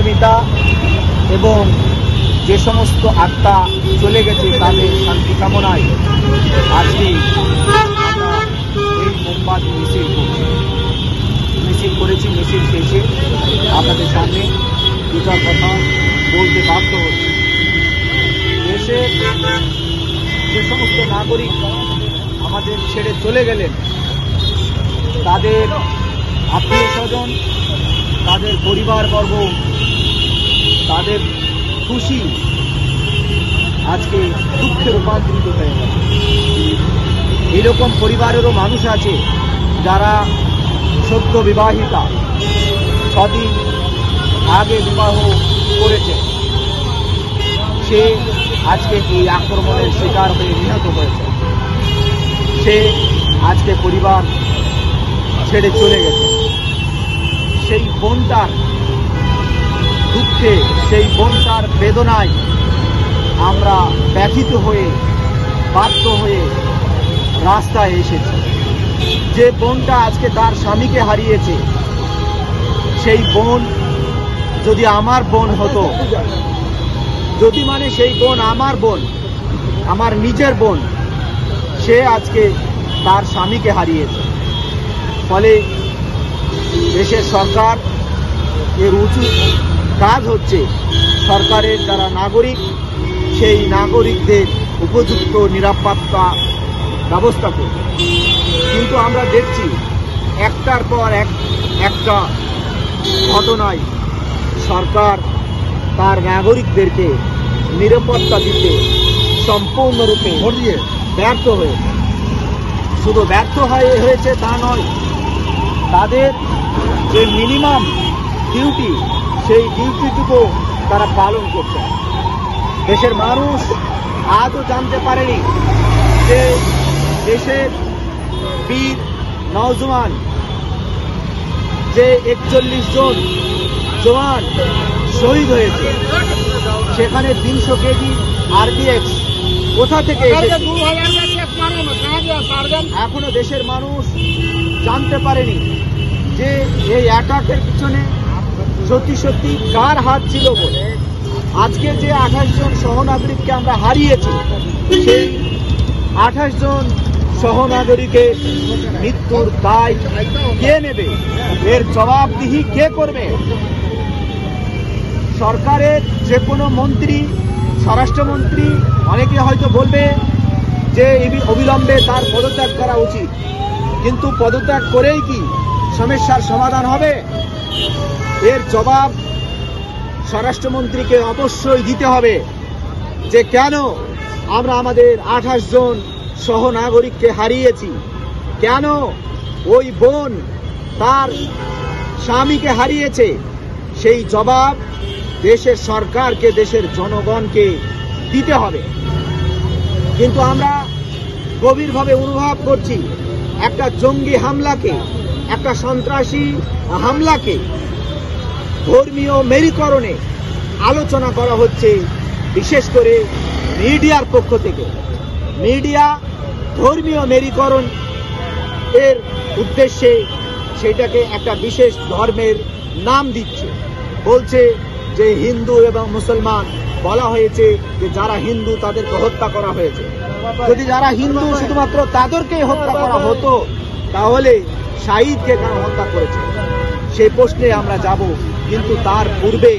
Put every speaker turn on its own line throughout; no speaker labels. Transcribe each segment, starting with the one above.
সহমর্মিতা এবং যে সমস্ত আত্মা চলে গেছে তাদের শান্তি কামনায় আজকে আমরা এই মোমবাতি মিছিল করেছি। মিছিল শেষে আপনাদের সামনে দুটা কথা বলতে বাধ্য হচ্ছে। দেশের যে সমস্ত নাগরিক আমাদের ছেড়ে চলে গেলেন, তাদের আত্মীয় স্বজন, তাদের পরিবারবর্গ, তাদের খুশি আজকে দুঃখে রূপান্তরিত হয়ে গেল। এরকম পরিবারেরও মানুষ আছে যারা সদ্য বিবাহিতা, 6 দিন আগে বিবাহ করেছে, সে আজকে এই আক্রমণের শিকার হয়ে নিহত হয়েছে। সে আজকে পরিবার ছেড়ে চলে গেছে। সেই বোনটার দুঃখে, সেই বোনটার বেদনায় আমরা ব্যথিত হয়ে বাধ্য হয়ে রাস্তায় এসেছি। যে বোনটা আজকে তার স্বামীকে হারিয়েছে, সেই বোন যদি আমার বোন হতো, যদি মানে সেই বোন আমার বোন, আমার নিজের বোন, সে আজকে তার স্বামীকে হারিয়েছে। ফলে দেশের সরকার এর উচিত কাজ হচ্ছে সরকারের যারা নাগরিক, সেই নাগরিকদের উপযুক্ত নিরাপত্তা ব্যবস্থা করবে। কিন্তু আমরা দেখছি একটার পর একটা ঘটনায় সরকার তার নাগরিকদেরকে নিরাপত্তা দিতে সম্পূর্ণরূপে ব্যর্থ হয়েছে। শুধু ব্যর্থ হয়েছে তা নয়, তাদের যে মিনিমাম ডিউটি, সেই ডিউটিটুকু তারা পালন করছে। দেশের মানুষ আজও জানতে পারেনি যে দেশের বীর নওজওয়ান, যে 41 জন জওয়ান শহীদ হয়েছে, সেখানে 300 কেজি RDX কোথা থেকে এসেছে এখনো দেশের মানুষ জানতে পারেনি। যে এই অ্যাটাকের পিছনে সত্যি সত্যি কার হাত ছিল বলে আজকে যে 28 জন সহনাগরিককে আমরা হারিয়েছি, সেই 28 জন সহনাগরিকের মৃত্যুর দায় কে নেবে? এর জবাবদিহি কে করবে? সরকারের যে কোনো মন্ত্রী, স্বরাষ্ট্রমন্ত্রী, অনেকে হয়তো বলবে যে অবিলম্বে তার পদত্যাগ করা উচিত। কিন্তু পদত্যাগ করেই কি সমস্যার সমাধান হবে? এর জবাব স্বরাষ্ট্রমন্ত্রীকে অবশ্যই দিতে হবে যে কেন আমরা আমাদের 28 জন সহনাগরিককে হারিয়েছি, কেন ওই বোন তার স্বামীকে হারিয়েছে। সেই জবাব দেশের সরকারকে, দেশের জনগণকে দিতে হবে। কিন্তু আমরা গভীরভাবে অনুভব করছি একটা জঙ্গি হামলাকে, একটা সন্ত্রাসী হামলাকে ধর্মীয় মেরুকরণে আলোচনা করা হচ্ছে, বিশেষ করে মিডিয়ার পক্ষ থেকে। মিডিয়া ধর্মীয় মেরুকরণ এর উদ্দেশ্যে সেটাকে একটা বিশেষ ধর্মের নাম দিচ্ছে, বলছে যে হিন্দু এবং মুসলমান, বলা হয়েছে যে যারা হিন্দু তাদেরকে হত্যা করা হয়েছে। যদি যারা হিন্দু শুধুমাত্র তাদেরকে হত্যা করা হতো, তাহলে শাহিদকে কেন হত্যা করেছে সেই প্রশ্নে আমরা যাব। কিন্তু তার পূর্বে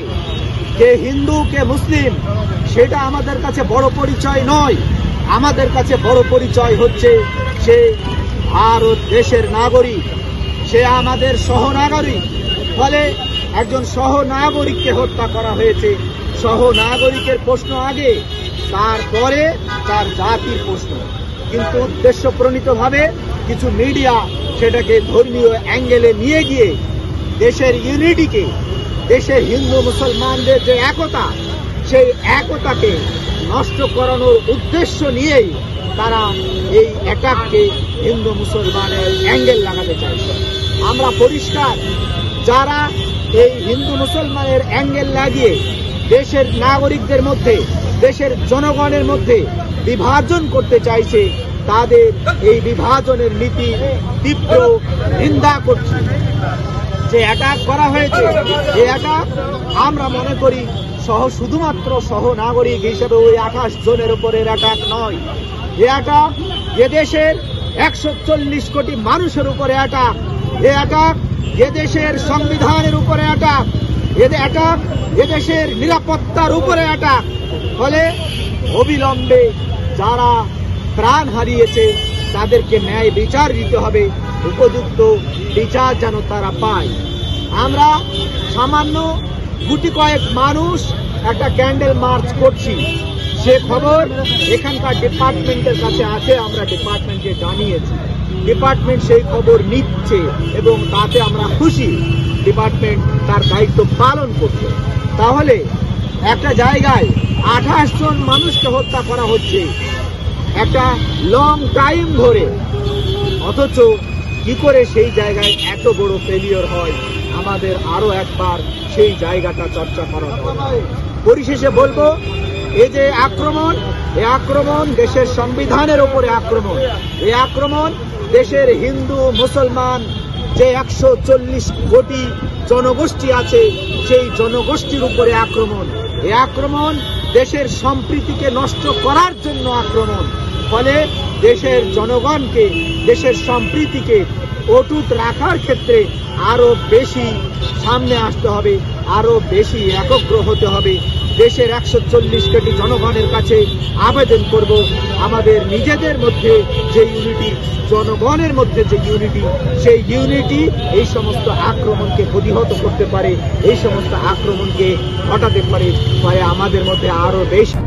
কে হিন্দু কে মুসলিম সেটা আমাদের কাছে বড় পরিচয় নয়। আমাদের কাছে বড় পরিচয় হচ্ছে সে ভারত দেশের নাগরিক, সে আমাদের সহনাগরিক। ফলে একজন সহনাগরিককে হত্যা করা হয়েছে। সহনাগরিকের প্রশ্ন আগে, তারপরে তার জাতির প্রশ্ন। কিন্তু উদ্দেশ্যপ্রণীতভাবে কিছু মিডিয়া সেটাকে ধর্মীয় অ্যাঙ্গেলে নিয়ে গিয়ে দেশের ইউনিটিকে, দেশের হিন্দু মুসলমানদের যে একতা, সেই একতাকে নষ্ট করানোর উদ্দেশ্য নিয়েই তারা এই অ্যাটাককে হিন্দু মুসলমানের অ্যাঙ্গেল লাগাতে চাইছে। আমরা পরিষ্কার, যারা এই হিন্দু মুসলমানের অ্যাঙ্গেল লাগিয়ে দেশের নাগরিকদের মধ্যে, দেশের জনগণের মধ্যে বিভাজন করতে চাইছে, তাদের এই বিভাজনের নীতি তীব্র নিন্দা করছি। যে অ্যাটাক করা হয়েছে, এই অ্যাটাক আমরা মনে করি শুধুমাত্র সহনাগরিক হিসেবে ওই 28 জনের উপরের অ্যাটাক নয়। এই অ্যাটাক এদেশের 140 কোটি মানুষের উপরে অ্যাটাক। এই অ্যাটাক এদেশের সংবিধানের উপরে অ্যাটাক। অ্যাটাক এদেশের নিরাপত্তার উপরে অ্যাটাক। ফলে অবিলম্বে যারা প্রাণ হারিয়েছে তাদেরকে ন্যায় বিচার দিতে হবে, উপযুক্ত বিচার যেন তারা পায়। আমরা সামান্য গুটি কয়েক মানুষ একটা ক্যান্ডেল মার্চ করছি, সে খবর এখানকার ডিপার্টমেন্টের কাছে আছে, আমরা ডিপার্টমেন্টকে জানিয়েছি। ডিপার্টমেন্ট সেই খবর নিচ্ছে এবং তাতে আমরা খুশি। ডিপার্টমেন্ট তার দায়িত্ব পালন করছে। তাহলে একটা জায়গায় 28 জন মানুষকে হত্যা করা হচ্ছে একটা লং টাইম ধরে, অথচ কি করে সেই জায়গায় এত বড় ফেলিওর হয়, আমাদের আরো একবার সেই জায়গাটা চর্চা করা হয়। পরিশেষে বলবো, এই যে আক্রমণ, এই আক্রমণ দেশের সংবিধানের উপরে আক্রমণ। এই আক্রমণ দেশের হিন্দু মুসলমান যে 140 কোটি জনগোষ্ঠী আছে সেই জনগোষ্ঠীর উপরে আক্রমণ। এই আক্রমণ দেশের সম্প্রীতিকে নষ্ট করার জন্য আক্রমণ। ফলে দেশের জনগণকে, দেশের সম্প্রীতিকে অটুট রাখার ক্ষেত্রে আরো বেশি সামনে আসতে হবে, আরো বেশি একগ্র হতে হবে। দেশের 140 কোটি জনগণের কাছে আবেদন করব, আমাদের নিজেদের মধ্যে যে ইউনিটি, জনগণের মধ্যে যে ইউনিটি, সেই ইউনিটি এই সমস্ত আক্রমণকে প্রতিহত করতে পারে, এই সমস্ত আক্রমণকে ঘটাতে পারে। আমাদের মধ্যে আরো বেশি